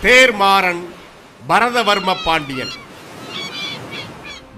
தேர்மாறன் பரதவர்ம பாண்டியன்.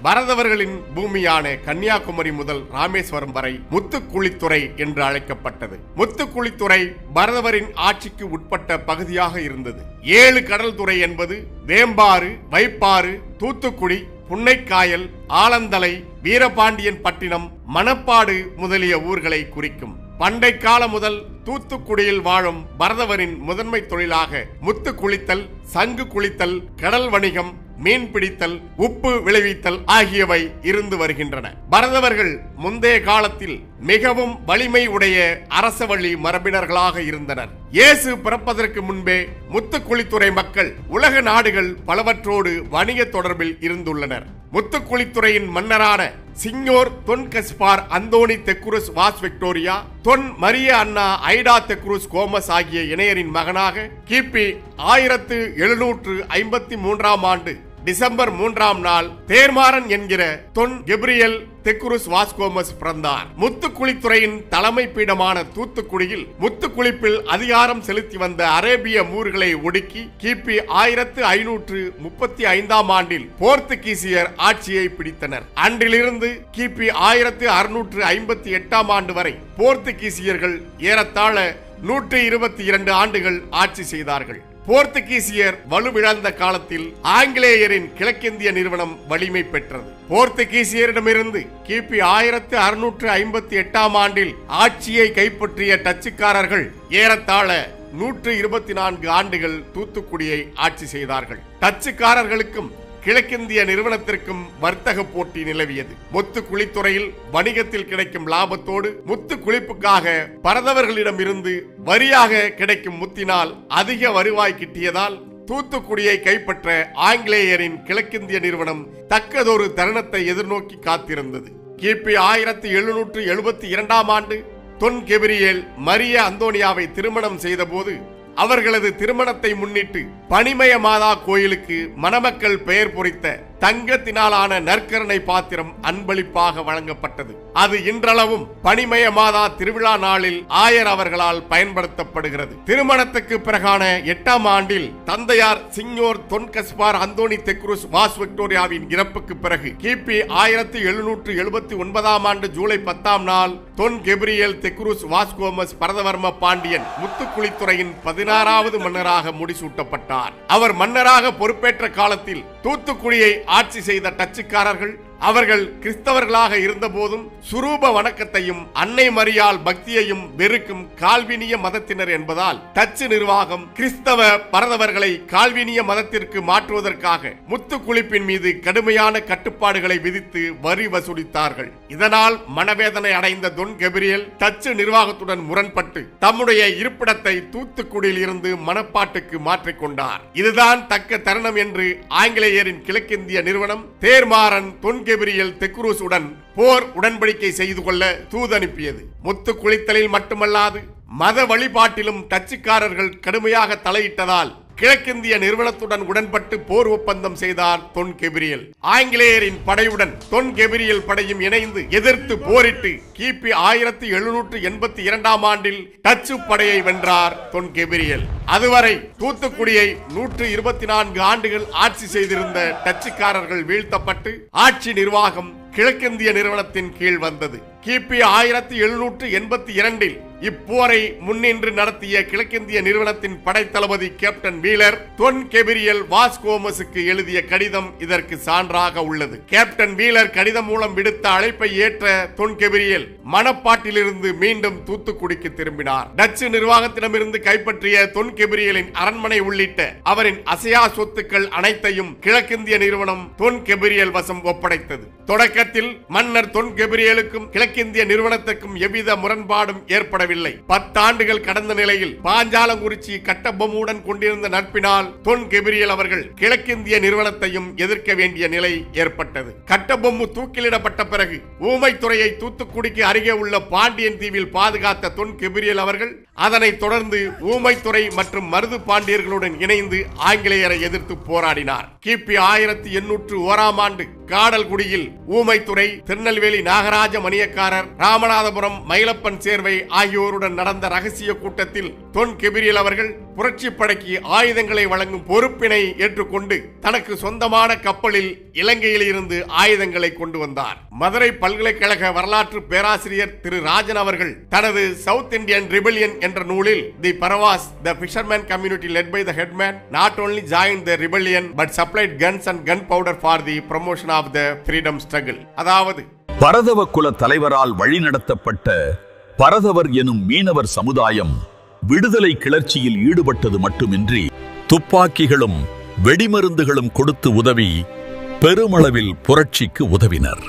பரதவர்களின் பூமியான கன்னியாகுமரி முதல் ராமேஸ்வரம் வரை முத்துக்குளித்துறை என்று அழைக்கப்பட்டது. முத்துக்குளித்துறை பரதவரின் ஆட்சிக்கு உட்பட்ட பகுதியாக இருந்தது. 7 கடல் துறை என்பது வேம்பாறு, வைப்பாறு, தூத்துக்குடி, புன்னைக்காயல், ஆலந்தலை, வீரபாண்டியன் பட்டினம், மணப்பாடு முதலிய ஊர்களை குறிக்கும். பண்டை காலம் முதல் தூத்துக்குடியில் வாழும் பரதவரின் முதன்மை தொழிலாக முத்து குளித்தல், சங்கு குளித்தல், கடல் வணிகம், மீன் பிடித்தல், உப்பு விளைவித்தல் ஆகியவை இருந்து வருகின்றன. பரதவர்கள் முந்தைய காலத்தில் மிகவும் வலிமை உடைய அரசவழி மரபினர்களாக இருந்தனர். இயேசு பிறப்பதற்கு முன்பே முத்துக்குளித்துறை மக்கள் உலக நாடுகள் பலவற்றோடு வணிக தொடர்பில் இருந்துள்ளனர். முத்துக்குளித்துறையின் மன்னரான சிங்யோர் தொன் Gaspar Anthony de Cruz was Victoria, தொன் மரிய அண்ணா ஐடா தெக்குருஸ் கோமஸ் ஆகிய இணையரின் மகனாக கிபி 1753 ஆண்டு டிசம்பர் 3ஆம் நாள் தேர்மாறன் என்கிற தொன் கெப்ரியல் தெக்குருஸ் வாஸ்கோமஸ் பிறந்தார். முத்துக்குளித்துறையின் தலைமை பீடமான தூத்துக்குடியில் முத்துக்குளிப்பில் அதிகாரம் செலுத்தி வந்த அரேபிய மூர்களை ஒடுக்கி கிபி 1535 ஆண்டில் போர்த்துகீசியர் ஆட்சியை பிடித்தனர். அன்றிலிருந்து கிபி 1658 ஆண்டு வரை போர்த்துகீசியர்கள் ஏறத்தாழ 122 ஆண்டுகள் ஆட்சி செய்தார்கள். போர்த்துகீசியர் வலுவிழந்த காலத்தில் ஆங்கிலேயரின் கிழக்கிந்திய நிறுவனம் வலிமை பெற்றது. போர்த்துகீசியரிடமிருந்து கிபி 1658 ஆண்டில் ஆட்சியை கைப்பற்றிய டச்சுக்காரர்கள் ஏறத்தாழ 124 ஆண்டுகள் தூத்துக்குடியை ஆட்சி செய்தார்கள். டச்சுக்காரர்களுக்கும் கிழக்கிந்திய நிறுவனத்திற்கும் வர்த்தக போட்டி நிலவியது. முத்து குளித்துறையில் வணிகத்தில் கிடைக்கும் லாபத்தோடு முத்து குளிப்புக்காக பரதவர்களிடமிருந்து வரியாக கிடைக்கும் முத்தினால் அதிக வருவாய் கிட்டியதால் தூத்துக்குடியை கைப்பற்ற ஆங்கிலேயரின் கிழக்கிந்திய நிறுவனம் தக்கதொரு தருணத்தை எதிர்நோக்கி காத்திருந்தது. கிபி 1772 ஆண்டு தொன் கெபிரியல் மரிய அந்தோனியாவை திருமணம் செய்த போது அவர்களது திருமணத்தை முன்னிட்டு பனிமய மாதா கோயிலுக்கு மணமக்கள் பெயர் பொறித்த தங்கத்தினாலான நற்கரணை பாத்திரம் அன்பளிப்பாக வழங்கப்பட்டது. அது இன்றளவும் பனிமய மாதா திருவிழா நாளில் ஆயர் அவர்களால் பயன்படுத்தப்படுகிறது. திருமணத்துக்கு பிறகான 8ஆம் ஆண்டில் தந்தையார் சிங்யோர் தொன் கஸ்பார் அந்தோனி தெக்குருஸ் வாஸ் விக்டோரியாவின் இறப்புக்கு பிறகு கிபி 1779 ஆண்டு ஜூலை 10ஆம் நாள் தொன் கெப்ரியல் தெக்குருஸ் வாஸ்கோமஸ் பரதவர்ம பாண்டியன் முத்துக்குளித்துறையின் 16வது மன்னராக முடிசூட்டப்பட்டார். அவர் மன்னராக பொறுப்பேற்ற காலத்தில் தூத்துக்குடியை ஆட்சி செய்த டச்சுக்காரர்கள் அவர்கள் கிறிஸ்தவர்களாக இருந்த போதும் சுரூப வணக்கத்தையும் அன்னை மரியாள் பக்தியையும் வெறுக்கும் கால்வினிய மதத்தினர் என்பதால் டச்சு நிர்வாகம் கிறிஸ்தவ பரதவர்களை கால்வினிய மதத்திற்கு மாற்றுவதற்காக முத்துக்குளிப்பின் மீது கடுமையான கட்டுப்பாடுகளை விதித்து வரி வசூலித்தார்கள். இதனால் மனவேதனை அடைந்த தொன் கெப்ரியல் டச்சு நிர்வாகத்துடன் முரண்பட்டு தம்முடைய இருப்பிடத்தை தூத்துக்குடியில் இருந்து மணப்பாட்டுக்கு மாற்றிக்கொண்டார். இதுதான் தக்க தருணம் என்று ஆங்கிலேயரின் கிழக்கிந்திய நிறுவனம் தேர்மாறன் தொன் கெப்ரியல் தெக்குருஸ் உடன் போர் உடன்படிக்கை செய்து கொள்ள தூதனுப்பியது. முத்து குளித்தலில் மட்டுமல்லாது மத வழிபாட்டிலும் டச்சுக்காரர்கள் கடுமையாக தலையிட்டதால் கிழக்கிந்திய நிறுவனத்துடன் உடன்பட்டு போர் ஒப்பந்தம் செய்தார் தொன் கெப்ரியல். ஆங்கிலேயரின் படையுடன் தொன் கெப்ரியல் படையும் இணைந்து எதிர்த்து போரிட்டு கிபி 1782 ஆண்டில் டச்சு படையை வென்றார் தொன் கெப்ரியல். அதுவரை தூத்துக்குடியை 124 ஆண்டுகள் ஆட்சி செய்திருந்த டச்சுக்காரர்கள் வீழ்த்தப்பட்டு ஆட்சி நிர்வாகம் கிழக்கிந்திய நிறுவனத்தின் கீழ் வந்தது. கிபி 1782 இப்போரை முன்னின்று நடத்திய கிழக்கிந்திய நிறுவனத்தின் படைத்தளபதி கேப்டன் வீலர் தொன் கெப்ரியல் வாஸ்கோமஸுக்கு எழுதிய கடிதம் இதற்கு சான்றாக உள்ளது. கேப்டன் வீலர் கடிதம் மூலம் விடுத்த அழைப்பை ஏற்ற தொன் கெப்ரியல் மணப்பாட்டிலிருந்து மீண்டும் தூத்துக்குடிக்கு திரும்பினார். டச்சு நிர்வாகத்திடமிருந்து கைப்பற்றிய தொன் கெப்ரியலின் அரண்மனை உள்ளிட்ட அவரின் அசையா சொத்துக்கள் அனைத்தையும் கிழக்கிந்திய நிறுவனம் தொன் கெப்ரியல் வசம் ஒப்படைத்தது. தொடக்கத்தில் மன்னர் தொன் கெப்ரியலுக்கும் கிழக்கிந்திய நிறுவனத்திற்கும் எவ்வித முரண்பாடும் ஏற்படவில்லை. 10 ஆண்டுகள் கடந்த நிலையில் பாஞ்சாலங்குறிச்சி கட்டபொம்முடன் கொண்டிருந்த நட்பினால் தொன் கெப்ரியல் அவர்கள் கிழக்கிந்திய நிறுவனத்தையும் எதிர்க்க வேண்டிய நிலை ஏற்பட்டது. கட்டபொம்மு தூக்கிலிடப்பட்ட பிறகு ஊமைத்துறையை தூத்துக்குடிக்கு அருகே உள்ள பாண்டியன் தீவில் பாதுகாத்த தொன் கெப்ரியல் அவர்கள் அதனைத் தொடர்ந்து ஊமைத்துறை மற்றும் மருது பாண்டியர்களுடன் இணைந்து ஆங்கிலேயரை எதிர்த்து போராடினார். கிபி 1801 ஆண்டு காடல்குடியில் ஊமைத்துறை, திருநெல்வேலி நாகராஜ மணியக்கார பாளையக்காரர், ராமநாதபுரம் மயிலப்பன் சேர்வை ஆகியோருடன் நடந்த ரகசிய கூட்டத்தில் தொன் கெபிரியல் அவர்கள் புரட்சி படைக்கு ஆயுதங்களை வழங்கும் பொறுப்பினை ஏற்றுக்கொண்டு தனக்கு சொந்தமான கப்பலில் இலங்கையில் இருந்து ஆயுதங்களை கொண்டு வந்தார். மதுரை பல்கலைக்கழக வரலாற்று பேராசிரியர் திரு ராஜன் அவர்கள் தனது சவுத் இந்தியன் ரிபெலியன் என்ற நூலில் the Paravas the fisherman community led by the headman not only join the rebellion but supplied guns and gunpowder for the promotion of the freedom struggle, அதாவது பரதவ குல தலைவரால் வழிநடத்தப்பட்ட பரதவர் எனும் மீனவர் சமுதாயம் விடுதலை கிளர்ச்சியில் ஈடுபட்டது மட்டுமின்றி துப்பாக்கிகளும் வெடிமருந்துகளும் கொடுத்து உதவி பெருமளவில் புரட்சிக்கு உதவினர்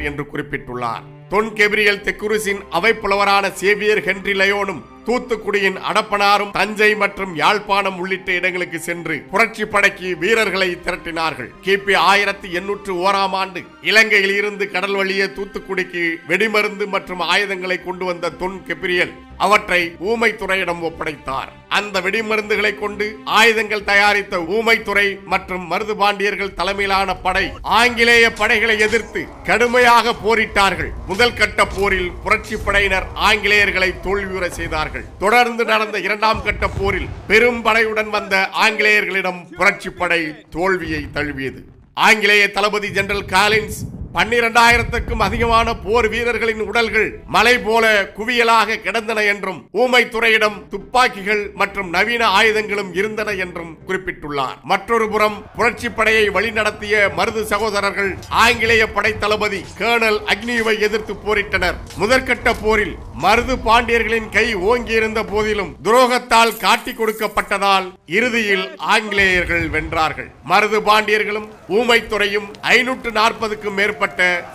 என்று குறிப்பிட்டுள்ளார். தொன் கெபிரியல் தெக்குருசின் அவைப்புலவரான சேவியர் ஹென்றி லயோனும் தூத்துக்குடியின் அடப்பனாரும் தஞ்சை மற்றும் யாழ்ப்பாணம் உள்ளிட்ட இடங்களுக்கு சென்று புரட்சி படைக்கு வீரர்களை திரட்டினார்கள். கிபி 1801 ஆண்டு இலங்கையில் இருந்து கடல் வழியே தூத்துக்குடிக்கு வெடிமருந்து மற்றும் ஆயுதங்களை கொண்டு வந்த தொன் கெபிரியல் அவற்றை ஊமைத்துறையிடம் ஒப்படைத்தார். அந்த வெடிமருந்துகளை கொண்டு ஆயுதங்கள் தயாரித்த ஊமைத்துறை மற்றும் மருது பாண்டியர்கள் தலைமையிலான படை ஆங்கிலேய படைகளை எதிர்த்து கடுமையாக போரிட்டார்கள். முதல் கட்ட போரில் புரட்சி படையினர் ஆங்கிலேயர்களை தோல்வியுற செய்தார்கள். தொடர்ந்து நடந்த இரண்டாம் கட்ட போரில் பெரும் படையுடன் வந்த ஆங்கிலேயர்களிடம் புரட்சி படை தோல்வியை தழுவியது. ஆங்கிலேய தளபதி ஜெனரல் காலின்ஸ் 12,000க்கும் அதிகமான போர் வீரர்களின் உடல்கள் மலை போல குவியலாக கிடந்தன என்றும் ஊமைத்துறையிடம் துப்பாக்கிகள் மற்றும் நவீன ஆயுதங்களும் இருந்தன என்றும் குறிப்பிட்டுள்ளார். மற்றொரு புறம் புரட்சி படையை வழிநடத்திய மருது சகோதரர்கள் ஆங்கிலேய படை தளபதி கர்னல் அக்னியுவை எதிர்த்து போரிட்டனர். முதற்கட்ட போரில் மருது பாண்டியர்களின் கை ஓங்கி இருந்த போதிலும் துரோகத்தால் காட்டி கொடுக்கப்பட்டதால் இறுதியில் ஆங்கிலேயர்கள் வென்றார்கள். மருது பாண்டியர்களும் ஊமைத்துறையும் 540க்கும் மேற்பட்ட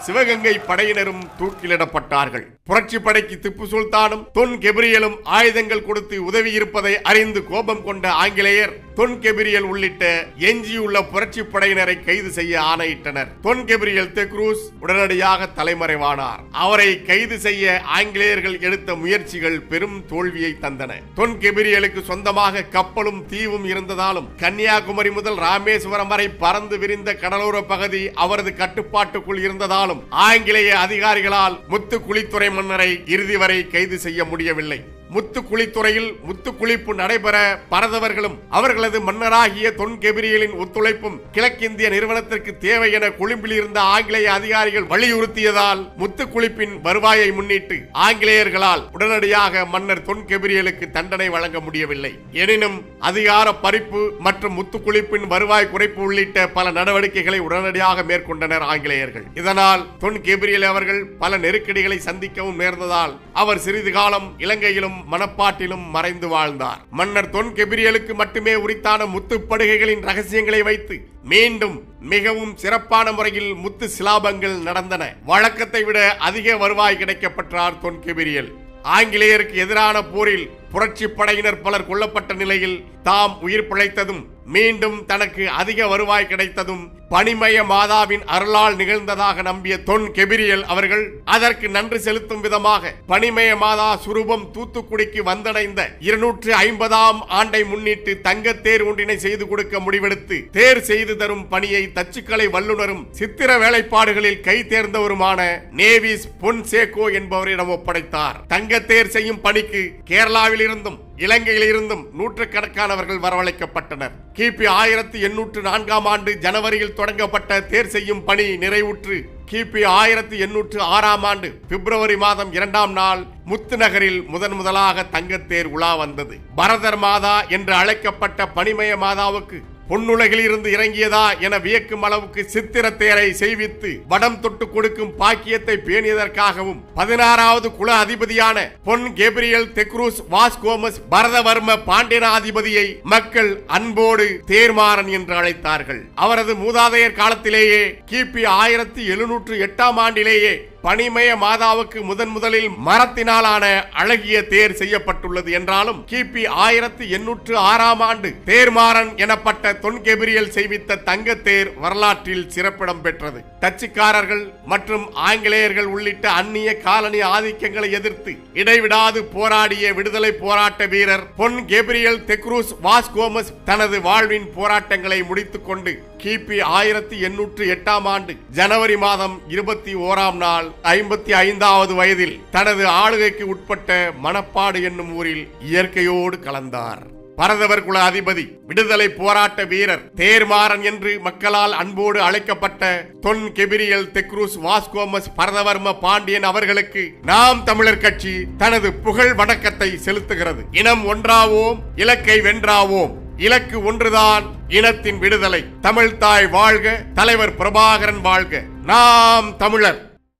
சிவகங்கை படையினரும் தூக்கிலிடப்பட்டார்கள். புரட்சி படைக்கு திப்பு சுல்தானும் தொன் கெபிரியலும் ஆயுதங்கள் கொடுத்து உதவி இருப்பதை அறிந்து கோபம் கொண்ட ஆங்கிலேயர் தொன் கெபிரியல் உள்ளிட்ட எஞ்சியுள்ள புரட்சி படையினரை கைது செய்ய ஆணையிட்டனர். தொன் கெபிரியல் தெக்ரூஸ் உடனடியாக தலைமறைவானார். அவரை கைது செய்ய ஆங்கிலேயர்கள் எடுத்த முயற்சிகள் பெரும் தோல்வியை தந்தன. தொன் கெபிரியலுக்கு சொந்தமாக கப்பலும் தீவும் இருந்ததாலும் கன்னியாகுமரி முதல் ராமேஸ்வரம் வரை பறந்து விரிந்த கடலோர பகுதி அவரது கட்டுப்பாட்டுக்குள் இருந்ததாலும் ஆங்கிலேய அதிகாரிகளால் முத்துக்குளித்துறை மன்னரை இறுதி வரை கைது செய்ய முடியவில்லை. முத்துக்குளித்துறையில் முத்துக்குளிப்பு நடைபெற பரதவர்களும் அவர்களது மன்னராகிய தொன் கெபிரியலின் ஒத்துழைப்பும் கிழக்கிந்திய நிறுவனத்திற்கு தேவை என கொழும்பில் இருந்த ஆங்கிலேய அதிகாரிகள் வலியுறுத்தியதால் முத்துக்குளிப்பின் வருவாயை முன்னிட்டு ஆங்கிலேயர்களால் உடனடியாக மன்னர் தொன் கெபிரியலுக்கு தண்டனை வழங்க முடியவில்லை. எனினும் அதிகார பறிப்பு மற்றும் முத்துக்குளிப்பின் வருவாய் குறைப்பு உள்ளிட்ட பல நடவடிக்கைகளை உடனடியாக மேற்கொண்டனர் ஆங்கிலேயர்கள். இதனால் தொன் கெபிரியல் அவர்கள் பல நெருக்கடிகளை சந்திக்கவும் நேர்ந்ததால் அவர் சிறிது காலம் இலங்கையிலும் மனப்பாட்டிலும் மறைந்து வாழ்ந்தார். மன்னர் தொன் கெபிரியலுக்கு மட்டுமே உரித்தான முத்துப்படுகைகளின் ரகசியங்களை வைத்து மீண்டும் மிகவும் சிறப்பான முறையில் முத்து சிலாபங்கள் நடந்தன. வழக்கத்தை விட அதிக வருவாய் கிடைக்கப்பெற்றார் தொன் கெபிரியல். ஆங்கிலேயருக்கு எதிரான போரில் புரட்சி படையினர் பலர் கொல்லப்பட்ட நிலையில் தாம் உயிர் பிழைத்ததும் மீண்டும் தனக்கு அதிக வருவாய் கிடைத்ததும் பனிமய மாதாவின் அருளால் நிகழ்ந்ததாக நம்பிய தொன் கெபிரியல் அவர்கள் அதற்கு நன்றி செலுத்தும் விதமாக பனிமய மாதா சுரூபம் தூத்துக்குடிக்கு வந்தடைந்த 250ஆம் ஆண்டை முன்னிட்டு தங்கத்தேர் ஒன்றினை செய்து கொடுக்க முடிவெடுத்து தேர் செய்து தரும் பணியை தச்சுக்கலை வல்லுநரும் சித்திர வேலைப்பாடுகளில் கை தேர்ந்தவருமான நேவிஸ் பொன்சேகோ என்பவரிடம் ஒப்படைத்தார். தங்கத்தேர் செய்யும் பணிக்கு கேரளாவில் இருந்தும் இலங்கையில் இருந்தும் நூற்றுக்கணக்கானவர்கள் வரவழைக்கப்பட்டனர். கிபி 1804ஆம் ஆண்டு ஜனவரியில் தொடங்கப்பட்ட தேர் செய்யும் பணி நிறைவுற்று கிபி 1806ஆம் ஆண்டு பிப்ரவரி மாதம் 2ஆம் நாள் முத்து நகரில் முதலாக தங்கத்தேர் உலா வந்தது. பரதர் மாதா என்று அழைக்கப்பட்ட பனிமய மாதாவுக்கு பொன்னுலகில் இருந்து இறங்கியதா என வியக்கும் அளவுக்கு சித்திர தேரை செய்வித்து வடம் தொட்டு கொடுக்கும் பாக்கியத்தை பேணியதற்காகவும் 16வது குல அதிபதியான பொன் கெபிரியல் தெக்ரூஸ் வாஸ்கோமஸ் பரதவர்ம பாண்டியனாதிபதியை மக்கள் அன்போடு தேர்மாறன் என்று அழைத்தார்கள். அவரது மூதாதையர் காலத்திலேயே கிபி 1708ஆம் ஆண்டிலேயே பனிமய மாதாவுக்கு முதலில் மரத்தினாலான அழகிய தேர் செய்யப்பட்டுள்ளது என்றாலும் கிபி 1806ஆம் ஆண்டு தேர்மாறன் எனப்பட்ட தொன் கெபிரியல் செய்வித்த தங்கத்தேர் வரலாற்றில் சிறப்பிடம் பெற்றது. டச்சுக்காரர்கள் மற்றும் ஆங்கிலேயர்கள் உள்ளிட்ட அந்நிய காலனி ஆதிக்கங்களை எதிர்த்து இடைவிடாது போராடிய விடுதலை போராட்ட வீரர் பொன் கெபிரியல் தெக்ரூஸ் வாஸ்கோமஸ் தனது வாழ்வின் போராட்டங்களை முடித்துக் கொண்டு கிபி 1808ஆம் ஆண்டு ஜனவரி மாதம் 21ஆம் நாள் 55வது வயதில் தனது ஆளுகைக்கு உட்பட்ட மணப்பாடு என்னும் ஊரில் இயற்கையோடு கலந்தார். பரதவர் குல அதிபதி, விடுதலை போராட்ட வீரர், தேர்மாறன் என்று மக்களால் அன்போடு அழைக்கப்பட்ட தொன் கெபிரியல் தெக்ரூஸ் வாஸ்கோமஸ் பரதவர்ம பாண்டியன் அவர்களுக்கு நாம் தமிழர் கட்சி தனது புகழ் வணக்கத்தை செலுத்துகிறது. இனம் ஒன்றாவோம், இலக்கை வென்றாவோம். இலக்கு ஒன்றுதான், இனத்தின் விடுதலை. தமிழ்தாய் வாழ்க, தலைவர் பிரபாகரன் வாழ்க. நாம் தமிழர்.